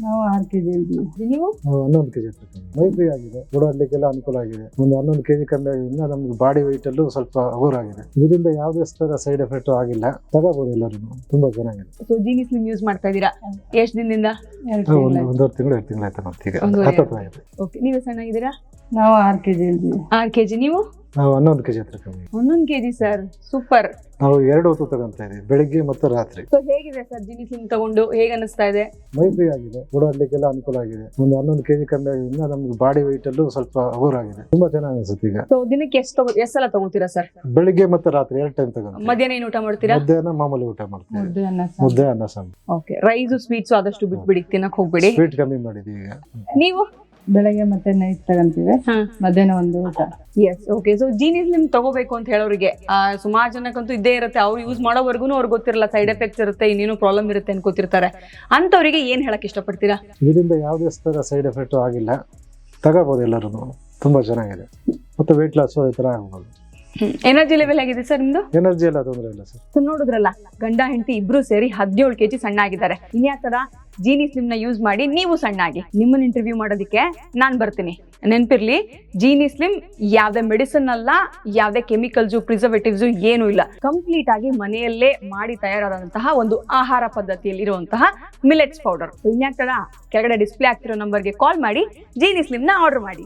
ನಾವು 6 ಕೆಜಿ ಇದ್ದೀವಿ. ನೀವು 11 ಕೆಜಿ ಹತ್ರ ಕಮ್ಮಿ. ಮೈ ಫ್ರೀ ಆಗಿದೆ, ಓಡಾಡ್ಲಿಕ್ಕೆಲ್ಲ ಅನುಕೂಲ ಆಗಿದೆ. ಒಂದು 11 ಕೆಜಿ ಕಮ್ಮಿ ಆಗಿದ್ದರಿಂದ ನಮ್ಗೆ ಬಾಡಿ ವೆಯ್ಟ್ ಅಲ್ಲೂ ಸ್ವಲ್ಪ ಹಗುರಾಗಿದೆ. ಇದರಿಂದ ಯಾವುದೇ ತರ ಸೈಡ್ ಎಫೆಕ್ಟ್ ಆಗಿಲ್ಲ, ತಗೋಬಹುದು ಎಲ್ಲರೂ. ತುಂಬಾ ಚೆನ್ನಾಗಿದೆ. ಸೊ ಜೀನಿ ಸ್ಲಿಮ್ ಯೂಸ್ ಮಾಡ್ತಾ ಇದ್ದೀರಾ ಎಷ್ಟು ದಿನದಿಂದ? 1.5 ತಿಂಗಳು 2 ತಿಂಗಳು ಆಯ್ತು ಮತ್ತೆ. ಈಗ ಹತ್ತತ್ರ ಆಗಿದೆ. ಓಕೆ, ನೀವು ಚೆನ್ನಾಗಿದ್ದೀರಾ? ನಾವು 6 ಕೆಜಿ ಇದ್ದೀವಿ. 6 ಕೆಜಿ. ನೀವು? ನಾವು 11 ಕೆಜಿ ಹತ್ರ ಕಮ್ಮಿ. 11 ಕೆಜಿ ಸರ್, ಸೂಪರ್. ನಾವು 2 ಹೊತ್ತು ತಗೊಂತ ಇದೀವಿ, ಬೆಳಿಗ್ಗೆ ಮತ್ತು ರಾತ್ರಿ. ಸೊ ಹೇಗಿದೆ ಸರ್ ಜೀನಿ ಸ್ಲಿಮ್ ತಗೊಂಡು, ಹೇಗೆ ಅನಿಸ್ತಾ ಇದೆ? ಮೈ ಫ್ರೀ ಆಗಿದೆ, ಓಡಾಡ್ಲಿಕ್ಕೆಲ್ಲ ಅನುಕೂಲ ಆಗಿದೆ. ಒಂದು 11 ಕೆಜಿ ಕಮ್ಮಿ ಆಗಿದ್ದರಿಂದ ನಮ್ಗೆ ಬಾಡಿ ವೆಯ್ಟ್ ಅಲ್ಲೂ ಸ್ವಲ್ಪ ಹಗುರಾಗಿದೆ. ತುಂಬಾ ಚೆನ್ನಾಗಿ ಅನ್ಸುತ್ತೆ ಈಗ. ಸೊ ದಿನಕ್ಕೆ ಎಷ್ಟು ಸಲ ತಗೋತೀರಾ ಸರ್? ಬೆಳಿಗ್ಗೆ ಮತ್ತು ರಾತ್ರಿ 2 ಟೈಮ್ ತಗೊಂತ. ಮಧ್ಯಾಹ್ನ ಏನು ಊಟ ಮಾಡ್ತೀರಾ? ಮಧ್ಯಾಹ್ನ ಮಾಮೂಲಿ ಊಟ ಮಾಡ್ತೀವಿ, ಮುದ್ದೆ ಅನ್ನ ಸಾರು. ಮುದ್ದೆ ಅನ್ನ ಸಾಂಬಾರ್. ಓಕೆ, ರೈಸ್ ಸ್ವೀಟ್ಸ್ ಆದಷ್ಟು ಬಿಟ್ಬಿಡಿ, ತಿನ್ನಕ್ ಹೋಗ್ಬಿಡಿ. ಸ್ವೀಟ್ ಕಮ್ಮಿ ಮಾಡಿದೀವಿ ಈಗ. ನೀವು? ಬೆಳಗ್ಗೆ ಮತ್ತೆ ನೈಟ್ ತಗೊಂತೀವಿ, ಮಧ್ಯಾಹ್ನ ಒಂದು ಊಟ. Yes, okay. So Jeeni slim ತಗೋಬೇಕು ಅಂತ ಹೇಳೋರಿಗೆ ಸುಮಾರು ಜನಕ್ಕಂತೂ ಇದ್ದೇ ಇರುತ್ತೆ. ಅವ್ರು ಯೂಸ್ ಮಾಡೋವರೆಗೂ ಅವ್ರಿಗೆ ಗೊತ್ತಿರಲ್ಲ, ಸೈಡ್ ಎಫೆಕ್ಟ್ಸ್ ಇರುತ್ತೆ, ಇನ್ನೇನು ಪ್ರಾಬ್ಲಮ್ ಇರುತ್ತೆ ಅನ್ಕೋತಿರ್ತಾರೆ. ಅಂತವರಿಗೆ ಏನ್ ಹೇಳಕ್ ಇಷ್ಟಪಡ್ತೀರಾ? ಇದರಿಂದ ಯಾವುದೇ ತರ ಸೈಡ್ ಎಫೆಕ್ಟ್ ಆಗಿಲ್ಲ, ತಗೋಬಹುದು ಎಲ್ಲರೂ. ತುಂಬಾ ಚೆನ್ನಾಗಿದೆ. ಮತ್ತೆ ವೆಯ್ಟ್ ಲಾಸ್ ಈ ತರ ಆಗ್ಬೋದು. ಎನರ್ಜಿ ಲೆವೆಲ್ ಹೇಗಿದೆ ಸರ್ ನಿಮ್ದು? ಎನರ್ಜಿ ಎಲ್ಲ ತೊಂದರೆ ಇಲ್ಲ ಸರ್. ಸೊ ನೋಡಿದ್ರಲ್ಲ, ಗಂಡ ಹೆಂಡತಿ ಇಬ್ರು ಸೇರಿ 17 ಕೆಜಿ ಸಣ್ಣ ಆಗಿದ್ದಾರೆ. ಇನ್ಯಾ ತರ ಜೀನಿ ಸ್ಲಿಮ್ ನ ಯೂಸ್ ಮಾಡಿ ನೀವು ಸಣ್ಣ ಆಗಿ. ನಿಮ್ಮನ್ನ ಇಂಟರ್ವ್ಯೂ ಮಾಡೋದಕ್ಕೆ ನಾನ್ ಬರ್ತೀನಿ. ನೆನ್ಪಿರ್ಲಿ, ಜೀನಿ ಸ್ಲಿಮ್ ಯಾವ್ದೇ ಮೆಡಿಸಿನ್ ಅಲ್ಲ, ಯಾವ್ದೇ ಕೆಮಿಕಲ್ಸ್ ಪ್ರಿಸರ್ವೇಟಿವ್ಸ್ ಏನೂ ಇಲ್ಲ. ಕಂಪ್ಲೀಟ್ ಆಗಿ ಮನೆಯಲ್ಲೇ ಮಾಡಿ ತಯಾರಾದಂತಹ ಒಂದು ಆಹಾರ ಪದ್ಧತಿಯಲ್ಲಿ ಇರುವಂತಹ ಮಿಲೆಟ್ಸ್ ಪೌಡರ್. ಇನ್ಯಾಕ್ ತರ ಕೆಳಗಡೆ ಡಿಸ್ಪ್ಲೇ ಆಗ್ತಿರೋ ನಂಬರ್ಗೆ ಕಾಲ್ ಮಾಡಿ ಜೀನಿ ಸ್ಲಿಮ್ ನ ಆರ್ಡರ್ ಮಾಡಿ.